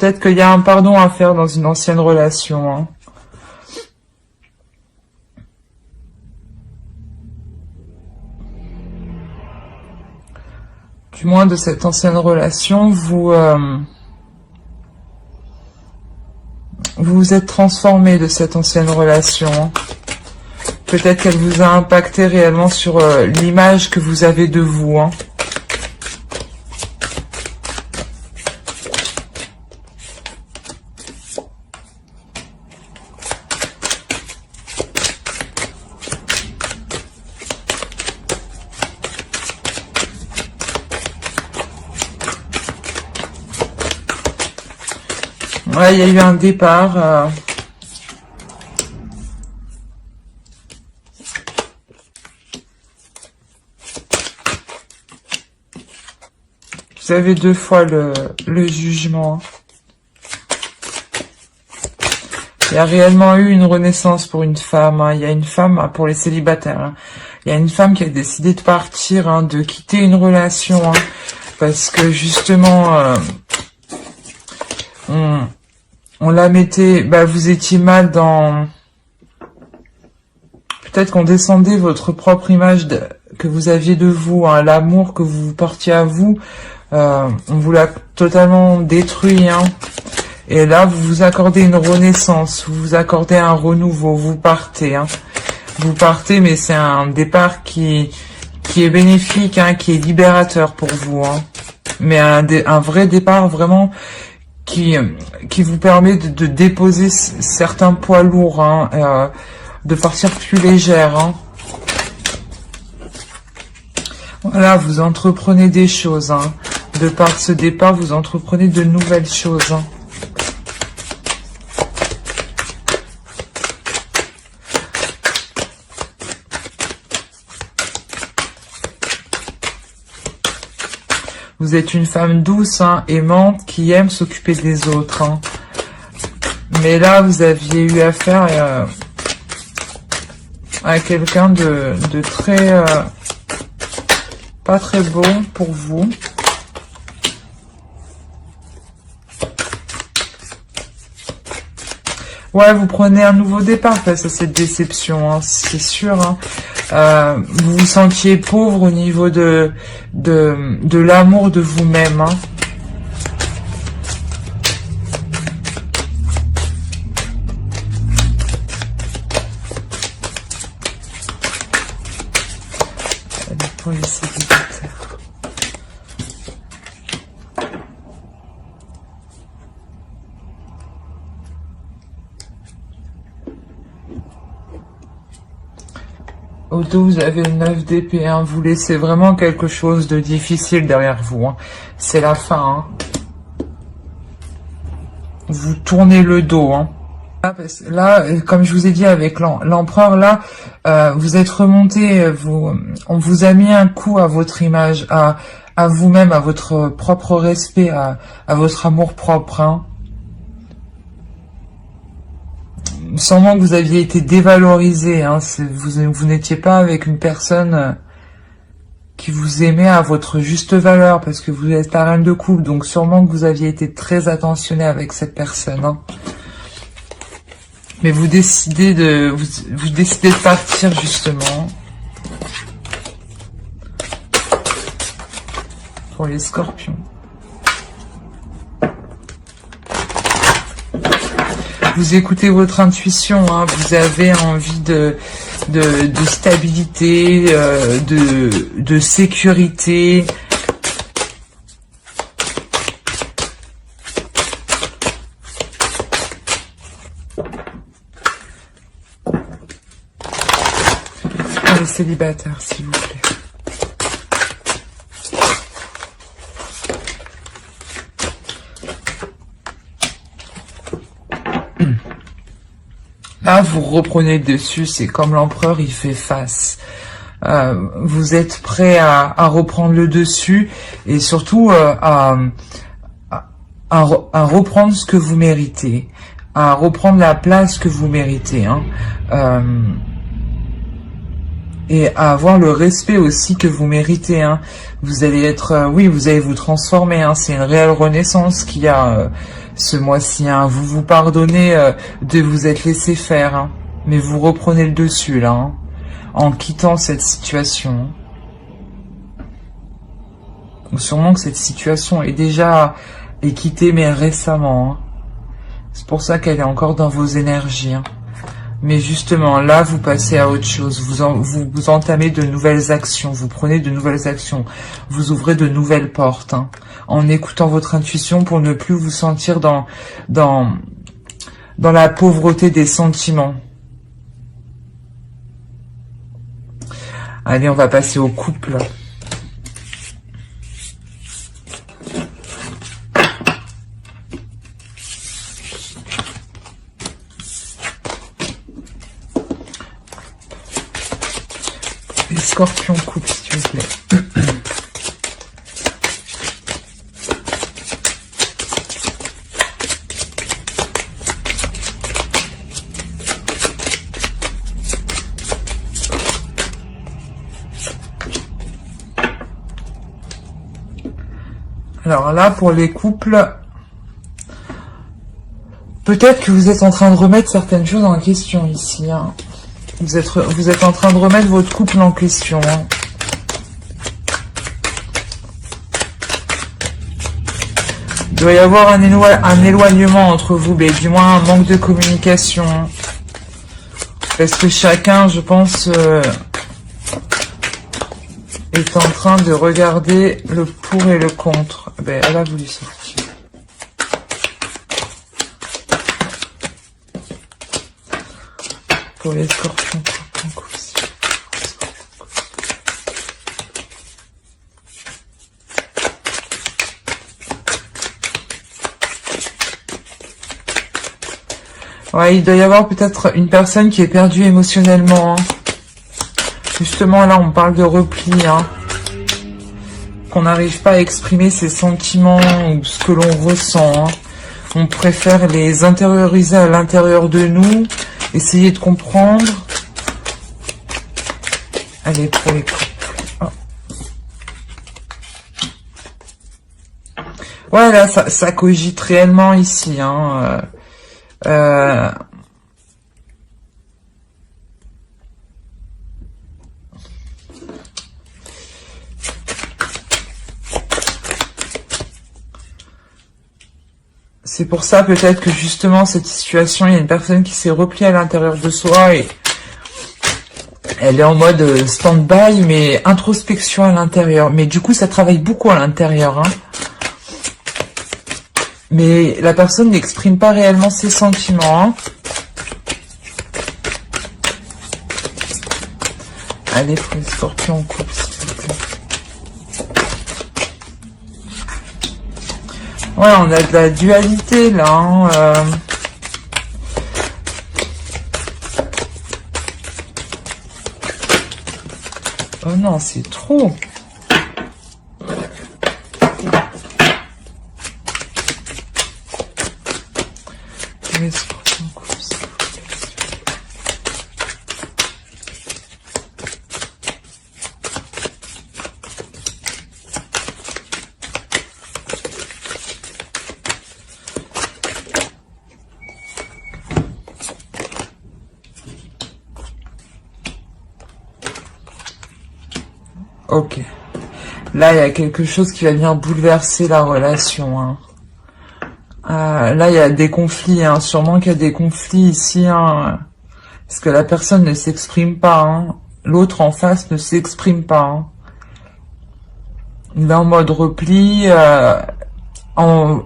peut-être qu'il y a un pardon à faire dans une ancienne relation. Hein. Du moins de cette ancienne relation, vous vous êtes transformé de cette ancienne relation. Hein. Peut-être qu'elle vous a impacté réellement sur l'image que vous avez de vous. Hein. Ouais, il y a eu un départ. Vous avez 2 fois le jugement. Il y a réellement eu une renaissance pour une femme. Hein. Il y a une femme, hein, pour les célibataires. Hein. Il y a une femme qui a décidé de partir, hein, de quitter une relation. Hein, parce que justement, on la mettait... Bah, vous étiez mal dans... Peut-être qu'on descendait votre propre image que vous aviez de vous, hein, l'amour que vous portiez à vous. On vous l'a totalement détruit, hein. Et là, vous vous accordez une renaissance, vous vous accordez un renouveau, vous partez, hein. Vous partez, mais c'est un départ qui est bénéfique, hein, qui est libérateur pour vous, hein. Mais un vrai départ vraiment qui vous permet de déposer certains poids lourds, hein, de partir plus légère, hein. Voilà, vous entreprenez des choses, hein. De par ce départ, vous entreprenez de nouvelles choses. Hein. Vous êtes une femme douce, hein, aimante, qui aime s'occuper des autres. Hein. Mais là, vous aviez eu affaire à quelqu'un de très... pas très bon pour vous. Ouais, vous prenez un nouveau départ face à cette déception, hein, c'est sûr. Hein. Vous vous sentiez pauvre au niveau de l'amour de vous-même. Hein. Pour les célibataires. Au dos, vous avez le 9 d'épée, hein. Vous laissez vraiment quelque chose de difficile derrière vous. Hein. C'est la fin. Hein. Vous tournez le dos. Hein. Là, comme je vous ai dit avec l'empereur, là, vous êtes remonté, on vous a mis un coup à votre image, à vous-même, à votre propre respect, à votre amour propre. Hein. Sûrement que vous aviez été dévalorisé, hein, vous n'étiez pas avec une personne qui vous aimait à votre juste valeur, parce que vous êtes la reine de coupe, donc sûrement que vous aviez été très attentionné avec cette personne. Hein. Mais vous décidez de partir justement. Pour les scorpions. Vous écoutez votre intuition, hein, vous avez envie de stabilité, de sécurité. Les célibataires, s'il vous plaît. Là, vous reprenez le dessus, c'est comme l'empereur, il fait face. Vous êtes prêt à reprendre le dessus et surtout à reprendre ce que vous méritez, à reprendre la place que vous méritez, hein. Et à avoir le respect aussi que vous méritez. Hein. Vous allez être, oui, vous allez vous transformer. Hein. C'est une réelle renaissance qu'il y a ce mois-ci. Hein. Vous vous pardonnez de vous être laissé faire, hein. Mais vous reprenez le dessus là, hein, en quittant cette situation. Donc, sûrement que cette situation est déjà quittée, mais récemment. Hein. C'est pour ça qu'elle est encore dans vos énergies. Hein. Mais justement, là, vous passez à autre chose. Vous entamez de nouvelles actions. Vous prenez de nouvelles actions. Vous ouvrez de nouvelles portes. Hein, en écoutant votre intuition pour ne plus vous sentir dans la pauvreté des sentiments. Allez, on va passer au couple. Les scorpions couple, s'il vous plaît. Alors là, pour les couples, peut-être que vous êtes en train de remettre certaines choses en question ici. Hein. Vous êtes en train de remettre votre couple en question. Hein. Il doit y avoir un éloignement entre vous, mais du moins un manque de communication. Hein. Parce que chacun, je pense, est en train de regarder le pour et le contre. Ben, elle a voulu sortir. Pour les scorpions, ouais, il doit y avoir peut-être une personne qui est perdue émotionnellement. Hein. Justement, là, on parle de repli. Hein. Qu'on n'arrive pas à exprimer ses sentiments ou ce que l'on ressent. Hein. On préfère les intérioriser à l'intérieur de nous, essayer de comprendre. Allez, pour les couples. Oh. Ouais, là, ça cogite réellement ici. Hein. C'est pour ça peut-être que justement cette situation, il y a une personne qui s'est repliée à l'intérieur de soi et elle est en mode stand-by, mais introspection à l'intérieur. Mais du coup, ça travaille beaucoup à l'intérieur. Hein. Mais la personne n'exprime pas réellement ses sentiments. Hein. Allez, pour les scorpions en couple, s'il vous plaît. Ouais, on a de la dualité là. Hein, Oh non, c'est trop. Les scorpions en couple, s'il vous plaît. Ok. Là, il y a quelque chose qui va venir bouleverser la relation. Hein. Là, il y a des conflits. Hein. Sûrement qu'il y a des conflits ici. Hein. Parce que la personne ne s'exprime pas. Hein. L'autre en face ne s'exprime pas. Hein. Il est en mode repli. Là, il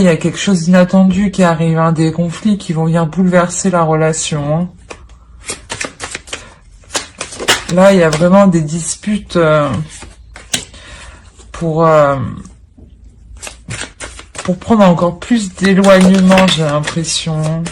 y a quelque chose d'inattendu qui arrive. Hein. Des conflits qui vont venir bouleverser la relation. Hein. Là, il y a vraiment des disputes pour prendre encore plus d'éloignement, j'ai l'impression.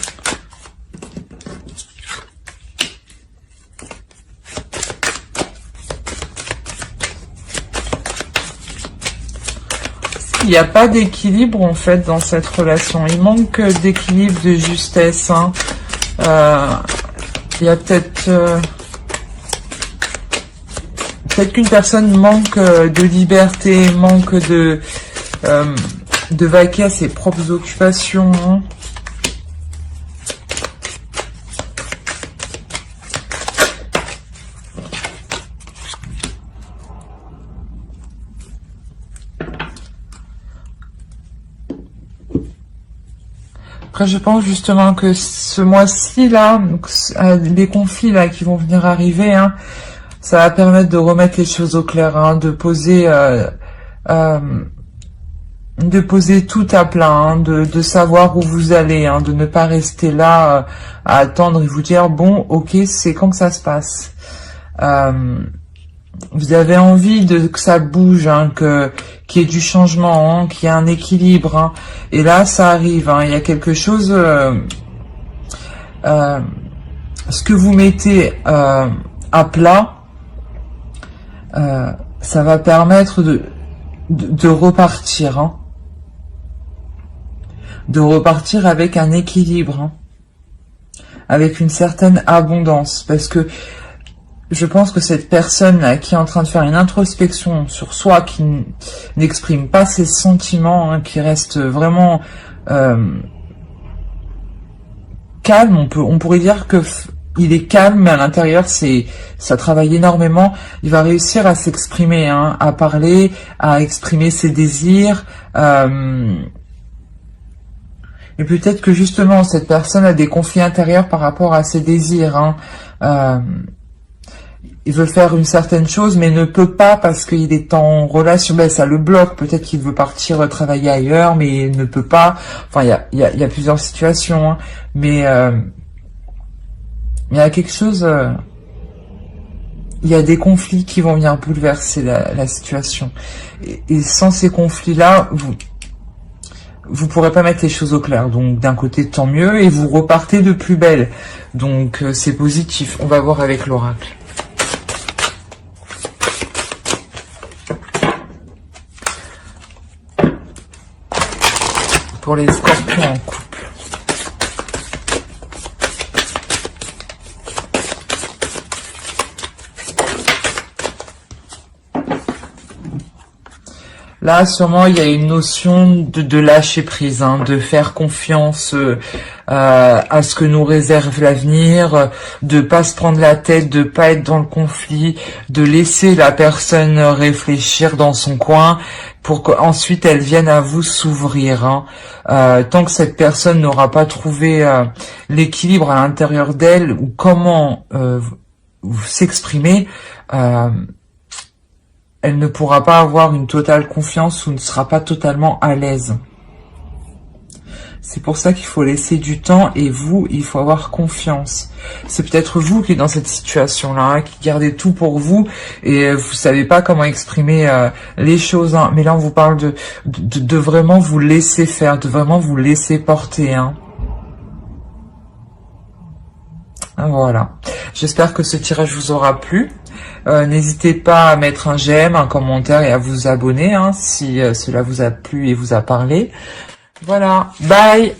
Il n'y a pas d'équilibre, en fait, dans cette relation. Il manque d'équilibre, de justesse. Hein. Il y a peut-être... Peut-être qu'une personne manque de liberté, manque de de vaquer à ses propres occupations. Hein. Après, je pense justement que ce mois-ci, là, les conflits là qui vont venir arriver, hein, ça va permettre de remettre les choses au clair, hein, de poser tout à plat, hein, de savoir où vous allez, hein, de ne pas rester là à attendre et vous dire bon, ok, c'est quand que ça se passe. Vous avez envie que ça bouge, hein, qu'il y ait du changement, hein, qu'il y ait un équilibre, hein, et là ça arrive, hein, il y a quelque chose, ce que vous mettez à plat, ça va permettre de repartir, hein, de repartir avec un équilibre, hein, avec une certaine abondance, parce que je pense que cette personne-là qui est en train de faire une introspection sur soi, qui n'exprime pas ses sentiments, hein, qui reste vraiment calme, on pourrait dire que il est calme, mais à l'intérieur, ça travaille énormément. Il va réussir à s'exprimer, hein, à parler, à exprimer ses désirs. Et peut-être que justement, cette personne a des conflits intérieurs par rapport à ses désirs, hein. Il veut faire une certaine chose, mais ne peut pas parce qu'il est en relation. Ben, ça le bloque. Peut-être qu'il veut partir travailler ailleurs, mais il ne peut pas. Enfin, il y a plusieurs situations, hein. Mais il y a quelque chose. Il y a des conflits qui vont venir bouleverser la situation. Et sans ces conflits-là, vous pourrez pas mettre les choses au clair. Donc d'un côté, tant mieux, et vous repartez de plus belle. Donc c'est positif. On va voir avec l'oracle. Pour les scorpions en couple. Là, sûrement, il y a une notion de lâcher prise, hein, de faire confiance à ce que nous réserve l'avenir, de pas se prendre la tête, de pas être dans le conflit, de laisser la personne réfléchir dans son coin pour qu'ensuite elle vienne à vous s'ouvrir. Hein. Tant que cette personne n'aura pas trouvé l'équilibre à l'intérieur d'elle ou comment s'exprimer, elle ne pourra pas avoir une totale confiance ou ne sera pas totalement à l'aise. C'est pour ça qu'il faut laisser du temps et vous, il faut avoir confiance. C'est peut-être vous qui êtes dans cette situation-là, hein, qui gardez tout pour vous et vous savez pas comment exprimer les choses. Hein. Mais là, on vous parle de vraiment vous laisser faire, de vraiment vous laisser porter. Hein. Voilà. J'espère que ce tirage vous aura plu. N'hésitez pas à mettre un j'aime, un commentaire et à vous abonner, hein, si cela vous a plu et vous a parlé. Voilà, bye!